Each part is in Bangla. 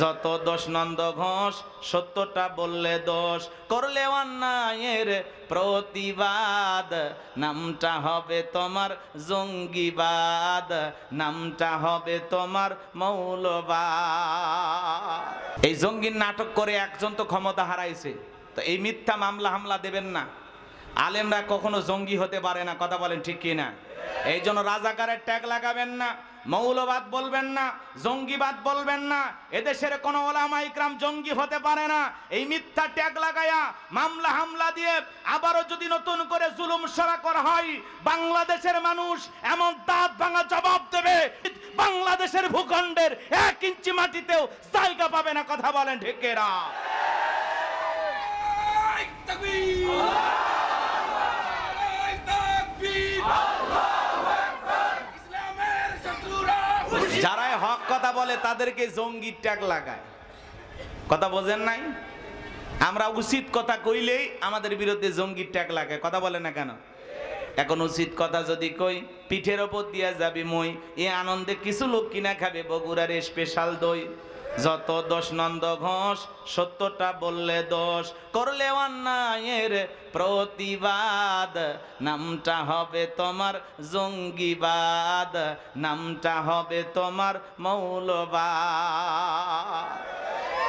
যত দোষ নন্দ ঘোষ, সত্যটা বললে দোষ, করলে অন্যায়ের প্রতিবাদ, নামটা হবে তোমার জঙ্গিবাদ, নামটা হবে তোমার মৌলবাদ। এই জঙ্গির নাটক করে একজন তো ক্ষমতা হারাইছে, তো এই মিথ্যা মামলা হামলা দেবেন না। আলেমরা কখনো জঙ্গি হতে পারে না, কথা বলেন ঠিক কি না? এই জন্য রাজাকারের ট্যাগ লাগাবেন না, মৌলবাদ বলবেন না, জঙ্গিবাদ বলবেন না। এদেশের কোনো ওলামা ইকরাম জঙ্গি হতে পারে না। এই মিথ্যা ট্যাগ লাগায়া মামলা হামলা দিয়ে আবারও যদি নতুন করে জুলুম সরা করা হয়, বাংলাদেশের মানুষ এমন দাঁত ভাঙা জবাব দেবে, বাংলাদেশের ভূখণ্ডের 1 ইঞ্চি মাটিতেও জায়গা পাবে না, কথা বলেন ঠিক কি না? যারাই হক কথা বলে তাদেরকে জঙ্গির ট্যাগ লাগায়, কথা বোঝেন নাই? আমরা উচিত কথা কইলেই আমাদের বিরুদ্ধে জঙ্গির ট্যাগ লাগায়, কথা বলে না কেন? এখন উচিত কথা যদি কই, পিঠের ওপর দিয়া যাবি মই, এ আনন্দে কিছু লোক কিনা খাবে বগুড়ার স্পেশাল দই। যত দোষ নন্দ ঘোষ, সত্যটা বললে দোষ, করলে অন্যায়ের প্রতিবাদ, নামটা হবে তোমার জঙ্গিবাদ, নামটা হবে তোমার মৌলবাদ।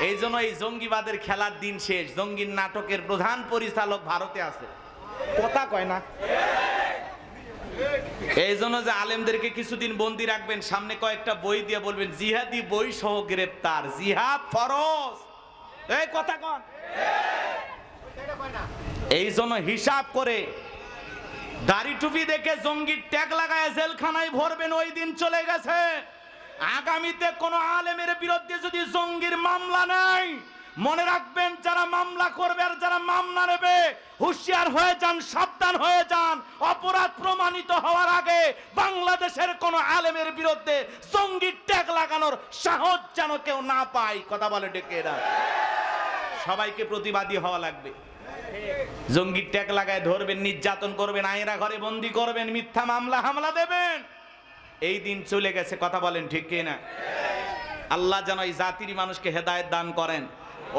এই জন্য এই জঙ্গিবাদের খেলার দিন শেষ। জঙ্গির নাটকের প্রধান পরিচালক ভারতে আছে, কথা কয় না? এই জন্য যে আলেমদেরকে কিছুদিন বন্দি রাখবেন, সামনে কয়েকটা বই দিয়ে বলবেন জিহাদি বই সহ গ্রেপ্তার, জিহাদ ফরজ। এই কথা কন। এই জন্য হিসাব করে দাড়ি টুপি দেখে জঙ্গির ট্যাগ লাগায় জেলখানায় ভরবেন, ওই দিন চলে গেছে। আগামীতে কোন আলেমের বিরুদ্ধে যদি জঙ্গির মামলা নেই, মনে রাখবেন যারা মামলা করবে আর যারা মামলা নেবে, হুঁশিয়ার হয়ে যান, সাবধান হয়ে যান। অপরাধ প্রমাণিত হওয়ার আগে বাংলাদেশের কোন আলেমের বিরুদ্ধে জঙ্গির ট্যাগ লাগানোর সাহস যেন কেউ না পায়, কথা বলে ডেকে না। সবাইকে প্রতিবাদী হওয়া লাগবে। জঙ্গির ট্যাগ লাগায় ধরবেন, নির্যাতন করবেন, আয়রা ঘরে বন্দি করবেন, মিথ্যা মামলা হামলা দেবেন, এই দিন চলে গেছে, কথা বলেন ঠিক কি না? আল্লাহ যেন এই জাতির মানুষকে হেদায়েত দান করেন।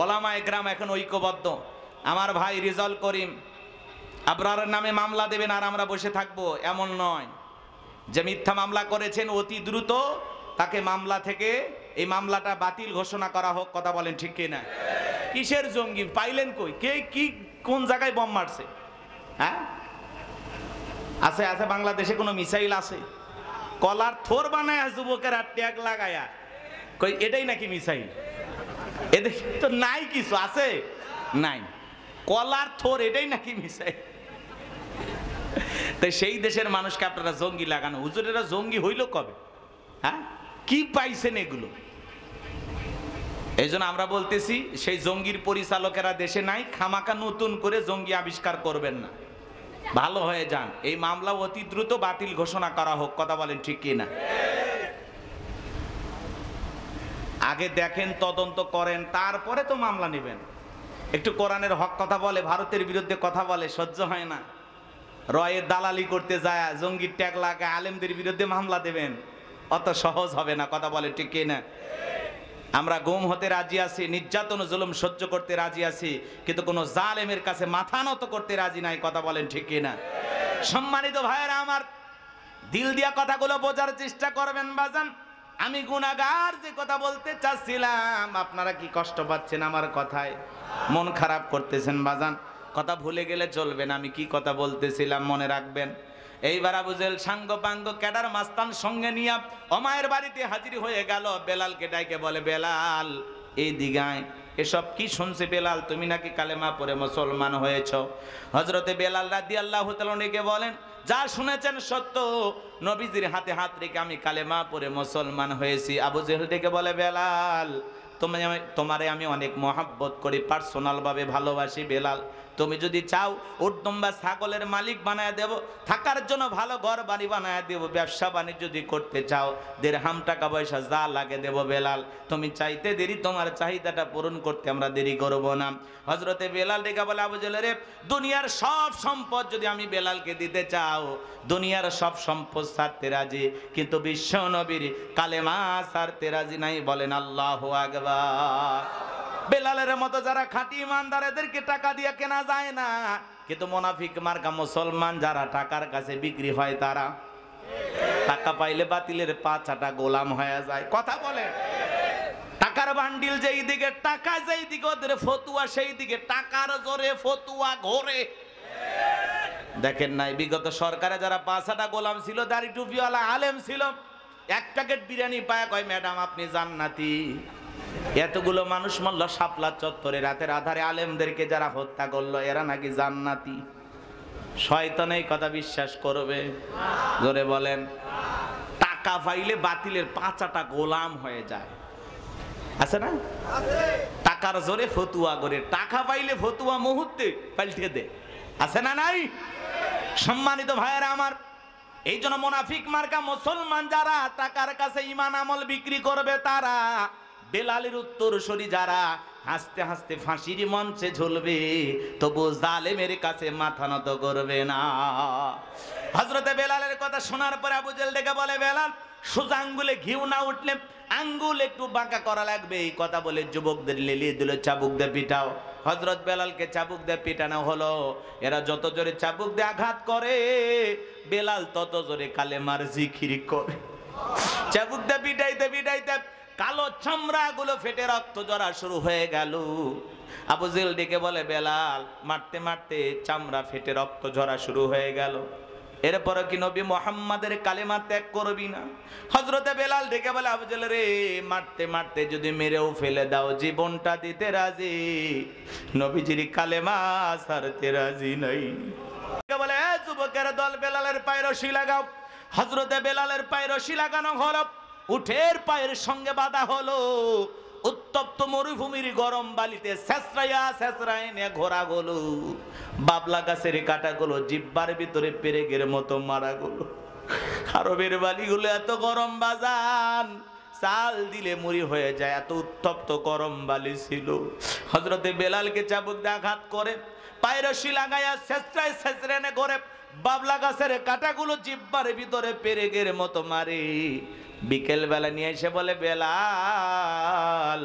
ওলামা একরাম এখন ঐক্যবদ্ধ। আমার ভাই রিজাল করিম আবরারের নামে মামলা দেবেন আর আমরা বসে থাকবো, এমন নয়। যে মিথ্যা মামলা করেছেন অতি দ্রুত তাকে মামলা থেকে এই মামলাটা বাতিল ঘোষণা করা হোক, কথা বলেন ঠিক কি না? কিসের জঙ্গি পাইলেন কই? কে কি কোন জায়গায় বম মারছে? হ্যাঁ আছে আছে বাংলাদেশে কোনো মিসাইল আছে? কলার থোর বানায় যুবকেরা ট্যাগ লাগায়া কই এটাই নাকি মিসাইল? এদের তো নাই কিছু, আছে নাই, কলার থোর এটাই নাকি মিসাইল? তাই সেই দেশের মানুষকে আপনারা জঙ্গি লাগানো, হুজুরেরা জঙ্গি হইল কবে? হ্যাঁ কি পাইছেন এগুলো? এই জন্য আমরা বলতেছি সেই জঙ্গির পরিচালকেরা দেশে নাই, খামাকা নতুন করে জঙ্গি আবিষ্কার করবেন না, ভালো হয়ে যান। এই মামলা অতি দ্রুত বাতিল ঘোষণা করা হোক, কথা বলেন ঠিক কি না? আগে দেখেন, তদন্ত করেন, তারপরে তো মামলা নেবেন। একটু কোরআনের হক কথা বলে, ভারতের বিরুদ্ধে কথা বলে, সহ্য হয় না। রয়ের দালালি করতে যায় জঙ্গির ট্যাগ লাগায় আলেমদের বিরুদ্ধে মামলা দেবেন, অত সহজ হবে না, কথা বলে ঠিক কি না? আমরা গুম হতে রাজি আছি, নির্যাতন জুলুম সহ্য করতে রাজি আছি, কিন্তু কোনো জালেমের কাছে মাথা নত করতে রাজি নাই, কথা বলেন ঠিক কি না? সম্মানিত ভাইয়েরা আমার, দিল দিয়া কথাগুলো বোঝার চেষ্টা করবেন বাজান। আমি গুনাহগার যে কথা বলতে চাচ্ছিলাম, আপনারা কি কষ্ট পাচ্ছেন আমার কথায়? মন খারাপ করতেছেন বাজান? কথা ভুলে গেলে চলবে না, আমি কি কথা বলতেছিলাম মনে রাখবেন। এইবার আবু জেহেল সাঙ্গ পাঙ্গ ক্যাডার মাস্তান সঙ্গে নিয়ে ওমায়ের বাড়িতে হাজির হয়ে গেল। বেলালকে ডাইকে বলে, বেলাল এই দিগায় এসব কি শুনছে? বেলাল তুমি নাকি কালেমা পড়ে মুসলমান হয়েছ? হযরতে বেলাল রাদিয়াল্লাহু তাআলা কে বলেন, যা শুনেছেন সত্য, নবীজির হাতে হাত রেখে আমি কালেমা পড়ে মুসলমান হয়েছি। আবু জেহেল ডেকে বলে, বেলাল তোমারে আমি অনেক মহাব্বত করি, পার্সোনাল ভাবে ভালোবাসি। বেলাল তুমি যদি চাও উটদম বা ছাগলের মালিক বানায় দেব, থাকার জন্য ভালো ঘর বাড়ি বানায় দেব, ব্যবসা বাণিজ্য যদি করতে চাও দিরহাম টাকা পয়সা যা লাগে দেব বেলাল, তুমি চাইতে দেরি, তোমার চাহিদাটা পূরণ করতে আমরা দেরি করব না। হযরতে বেলাল ডেকে বলে, আবু জেহেল রে, দুনিয়ার সব সম্পদ যদি আমি বেলালকে দিতে চাও, দুনিয়ার সব সম্পদ ছাড়তে রাজি, কিন্তু বিশ্ব নবীর কালেমা ছাড়তে রাজি নাই। বলেন আল্লাহু আকবার। বেলালের মতো যারা খাঁটি ইমানদার, এদেরকে টাকা দিয়ে কেনা যায় না, কিন্তু মুনাফিক মার্কা মুসলমান যারা টাকার কাছে বিক্রি হয়, তারা টাকা পাইলে বাতিলের পাছাটা গোলাম হয়ে যায়। কথা বলে, টাকার বান্ডিল যেই দিকে, টাকা যেই দিকে, ওদের ফতুয়া সেই দিকে, টাকার জোরে ফতুয়া ঘোরে। দেখেন নাই বিগত সরকারে যারা পাছাটা গোলাম ছিল, দাড়ি টুপিওয়ালা আলেম ছিল, এক প্যাকেট বিরিয়ানি পায় কয় ম্যাডাম আপনি জান্নাতি। এতগুলো মানুষ মরল শাপলা চত্বরে রাতের আধারে, আলেমদেরকে যারা হত্যা করলো এরা নাকি জান্নাতি। শয়তান এই কথা বিশ্বাস করবে? জোরে বলেন। টাকা পাইলে বাতিলের পাঁচাটা গোলাম হয়ে যায়, আছে না? টাকার জোরে ফতুয়া করে, টাকা পাইলে ফতুয়া মুহূর্তে পাল্টে দে, আছে না নাই? সম্মানিত ভাইয়েরা আমার, এই জন্য মুনাফিক মার্কা মুসলমান যারা টাকার কাছে ঈমান আমল বিক্রি করবে, তারা বেলালের উত্তরসূরি যারা হাসতে হাসতে ফাঁসির মঞ্চে ঝুলবে, তবু জালেমের কাছে মাথা নত করবে না। হযরতে বেলালের কথা শোনার পরে আবু জেহেল ডেকে বলে, বেলাল, সোজা আঙ্গুলে ঘিউ না উঠলে আঙ্গুল একটু বাঁকা করা লাগবে। এই কথা বলে যুবকদের লেলিয়ে দিল, চাবুক দিয়ে পিটাও। হযরত বেলালকে চাবুক দিয়ে পিটানো হলো। এরা যত জোরে চাবুক দিয়ে আঘাত করে, বেলাল তত জোরে কালেমার জিকির করে। চাবুক দিয়ে পিটাইতে পিটাইতে কালো চামড়া গুলো ফেটে রক্ত ঝরা শুরু হয়ে গেল। আবু জেহেল ডেকে বলে, বেলাল, মারতে মারতে চামড়া ফেটে রক্ত ঝরা শুরু হয়ে গেল, এরপরে কি নবী মুহাম্মাদের কালেমা ত্যাগ করবি না? হযরতে বেলাল ডেকে বলে, আবু জেহেল রে, মারতে মারতে যদি মেরেও ফেলে দাও, জীবনটা দিতে রাজি, নবীজির কালেমা ছাড়তে রাজি নাই। বলে, যুবকের দল, বেলালের পায়ে রশি লাগাও। হযরতে বেলালের পায়ে রশি লাগানো হলো, উঠের পায়ের সঙ্গে বাঁধা হলো। উত্তপ্ত মরুভূমির গরম বালিতে ছেঁচড়াইয়া ছেঁচড়াই নিয়ে ঘোরা গেল। বাবলা গাছের কাঁটাগুলো জিব্বার ভিতরে পেরেকের মতো মারা গেল। আরবের বালিগুলো এত গরম বাজান, চাল দিলে মুড়ি হয়ে যায়, এত উত্তপ্ত গরম বালি ছিল। হযরতে বেলালকে চাবুক দিয়ে আঘাত করে, পায়ের রশি লাগাইয়া ছেঁচড়াই ছেঁচড়াই করে বাবলা গাছের কাঁটাগুলো জিব্বার ভিতরে পেরেকের মতো মারে। বিকেল বেলা নিয়ে এসে বলে, বেলাল,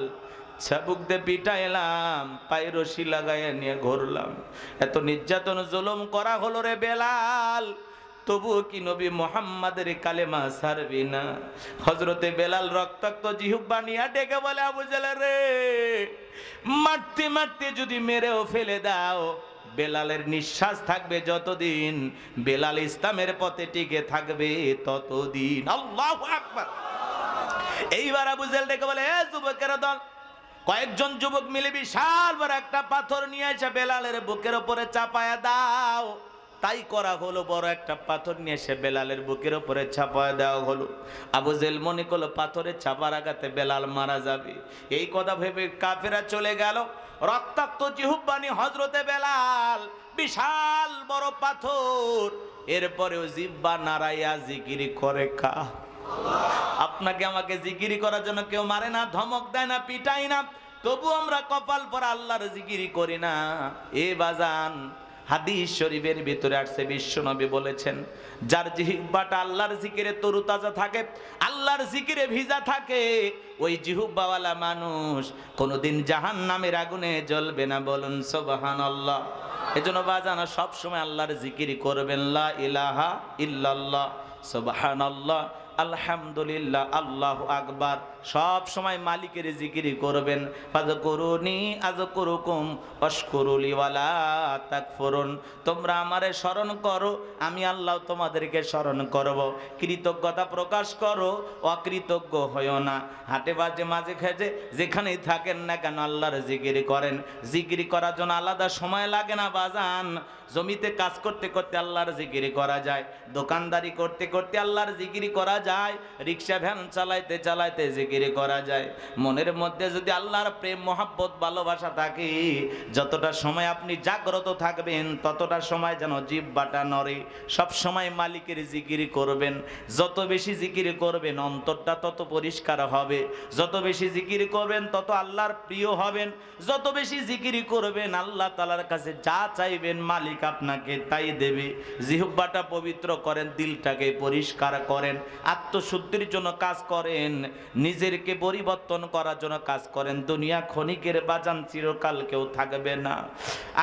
চাবুক দিয়ে পিটাইলাম, পায়ে রশি লাগাইয়া নিয়ে ঘুরলাম, এত নির্যাতন জুলুম করা হলো রে বেলাল, তবুও কি নবী মুহাম্মাদের কালেমা ছাড়বি না? হযরতে বেলাল রক্তাক্ত জিহ্বা নিয়ে ডেকে বলে, আবু জেহেল রে, মারতে মারতে যদি মেরেও ফেলে দাও, বেলালের নিঃশ্বাস থাকবে যতদিন, বেলাল ইসলামের পথে টিকে থাকবে ততদিন। আল্লাহু আকবার। এইবার আবু জেহেল ডেকে বলে, এ যুবকের দল, কয়েকজন যুবক মিলে বিশাল বড় একটা পাথর নিয়ে এসে বেলালের বুকের উপরে চাপায়া দাও। তাই করা হলো, বড় একটা পাথর নিয়ে এসে বেলালের বুকের উপরে চাপায়া দেওয়া হলো। আবু জেহেল মনে করলো পাথরের চাপার আঘাতে বেলাল মারা যাবে। এই কথা ভেবে কাফেরা চলে গেল। রক্তাক্ত জিহ্বানি হযরতে বেলাল, বিশাল বড় পাথর, এরপরেও জিহ্বা নাড়াইয়া জিকির করে কা। আপনাকে আমাকে জিকির করার জন্য কেউ মারে না, ধমক দেয় না, পিটাই না, তবু আমরা কপাল পরা আল্লাহর জিকির করি না। এ বাজান, হাদিস শরীফের ভিতরে আসছে, বিশ্বনবী বলেছেন, যার জিহ্বাটা আল্লাহর জিকিরে তরুতাজা থাকে, আল্লাহর জিকিরে ভিজা থাকে, ওই জিহ্বাওয়ালা মানুষ কোনোদিন জাহান্নামের আগুনে জ্বলবে না। বলুন সুবহানাল্লাহ। এজন্য বাজান, সব সময় আল্লাহর জিকির করবেন, লা ইলাহা ইল্লাল্লাহ, সুবহানাল্লাহ, আলহামদুলিল্লাহ, আল্লাহু আকবার। সব সময় মালিকের জিকির করবেন। ফাযকুরুনি আযকুরুকুম ওয়াশকুরুলি ওয়ালা তাকফুরুন। তোমরা আমারে স্মরণ করো, আমি আল্লাহ তোমাদেরকে স্মরণ করব। কৃতজ্ঞতা প্রকাশ করো, অকৃতজ্ঞ হইও না। হাটে বাজে মাঝে খেজে যেখানেই থাকেন না কেন আল্লাহর জিকির করেন। জিকির করার জন্য আলাদা সময় লাগে না বাজান। জমিতে কাজ করতে করতে আল্লাহর জিকির করা যায়, দোকানদারি করতে করতে আল্লাহর জিকির করা যায়, রিক্সা ভ্যান চালাইতে চালাইতে জিকির করা যায়। মনের মধ্যে যদি আল্লাহর প্রেম মহাব্বত ভালোবাসা থাকে, যতটা সময় আপনি জাগ্রত থাকবেন ততটা সময় যেন জিহ্বাটা নড়ে। সব সময় মালিকের জিকির করবেন। যত বেশি জিকির করবেন অন্তরটা তত পরিষ্কার হবে, যত বেশি জিকির করবেন তত আল্লাহর প্রিয় হবেন, যত বেশি জিকির করবেন আল্লাহ তাআলার কাছে যা চাইবেন মালিক আপনাকে তাই দেবে। জিহ্বাটা পবিত্র করেন, দিলটাকে পরিষ্কার করেন, আত্মশুদ্ধির জন্য কাজ করেন, নিজেকে পরিবর্তন করার জন্য কাজ করেন। দুনিয়া ক্ষণিকের বাজান, চিরকাল কেউ থাকবে না।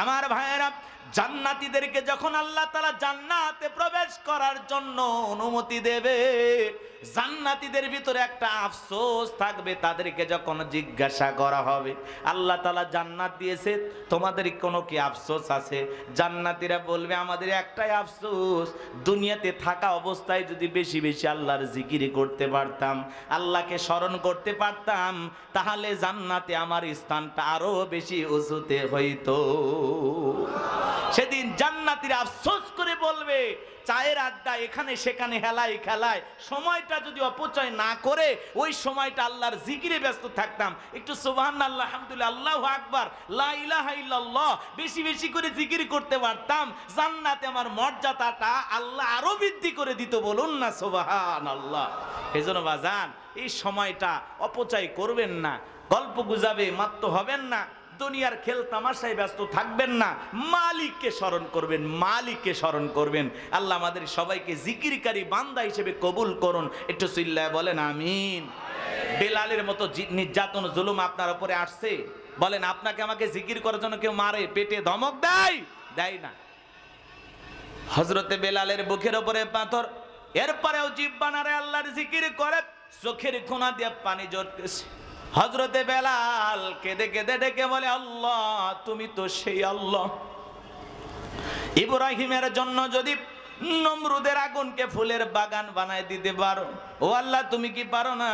আমার ভাইয়েরা, জান্নাতীদেরকে যখন আল্লাহ তাআলা জান্নাতে প্রবেশ করার জন্য অনুমতি দেবে, জান্নাতীদের ভিতরে একটা আফসোস থাকবে। তাদেরকে যখন জিজ্ঞাসা করা হবে, আল্লাহ তাআলা জান্নাত দিয়েছে, তোমাদের কোনো কি আফসোস আছে? জান্নাতীরা বলবে, আমাদের একটাই আফসোস, দুনিয়াতে থাকা অবস্থায় যদি বেশি বেশি আল্লাহর জিকির করতে পারতাম, আল্লাহকে স্মরণ করতে পারতাম, তাহলে জান্নাতে আমার স্থানটা আরো বেশি উঁচুতে হইতো। সেদিন জান্নাতীরা আফসোস করে বলবে, চায়ের আড্ডা এখানে সেখানে হেলায় খেলায় সময়টা যদি অপচয় না করে ওই সময়টা আল্লাহর জিকিরে ব্যস্ত থাকতাম, একটু সুবহানাল্লাহ, আলহামদুলিল্লাহ, আল্লাহু আকবার, লা ইলাহা ইল্লাল্লাহ বেশি বেশি করে জিকির করতে পারতাম, জান্নাতে আমার মর্যাদাটা আল্লাহ আরো বৃদ্ধি করে দিত। বলুন না সুবহানাল্লাহ। এজন্য বাজান, এই সময়টা অপচয় করবেন না, গল্প গুজাবে মাত্র হবেন না, দুনিয়ার খেল তামাশায় ব্যস্ত থাকবেন না, মালিককে স্মরণ করবেন, মালিককে স্মরণ করবেন। আল্লাহ আমাদের সবাইকে জিকিরকারী বান্দা হিসেবে কবুল করুন। একটু চিল্লায় বলেন আমিন। বেলালের মতো নির্যাতন জুলুম আপনার উপরে আসছে, বলেন আপনাকে আমাকে জিকির করার জন্য কেউ মারে, পেটে ধমক দেয়? দেয় না। হযরতে বেলালের বুকের উপরে পাথর, এরপরেও জিহ্বা নাড়ে আল্লাহর জিকির করে, চোখের কোনা দিয়ে পানি ঝরতেছে। হযরতে বেলাল কেঁদে কেঁদে ডেকে বলে, আল্লাহ তুমি তো সেই আল্লাহ, ইব্রাহিমের জন্য যদি নমরুদের আগুনকে ফুলের বাগান বানায় দিতে পারো, ও আল্লাহ তুমি কি পারো না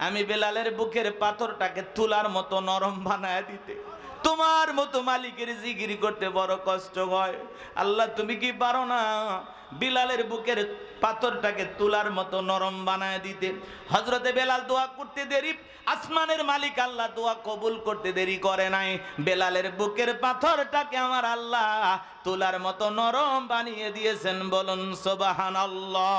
আমি বেলালের বুকের পাথরটাকে তুলার মতো নরম বানায় দিতে? তোমার মতো মালিকের জিকির করতে বড় কষ্ট হয়, আল্লাহ তুমি কি পারো না বিলালের বুকের পাথরটাকে তুলার মতো নরম বানায় দিতে? হযরতে বেলাল দোয়া করতে দেরি, আসমানের মালিক আল্লাহ দোয়া কবুল করতে দেরি করে নাই। বেলালের বুকের পাথরটাকে আমার আল্লাহ তুলার মতো নরম বানিয়ে দিয়েছেন। বলুন সুবহানাল্লাহ।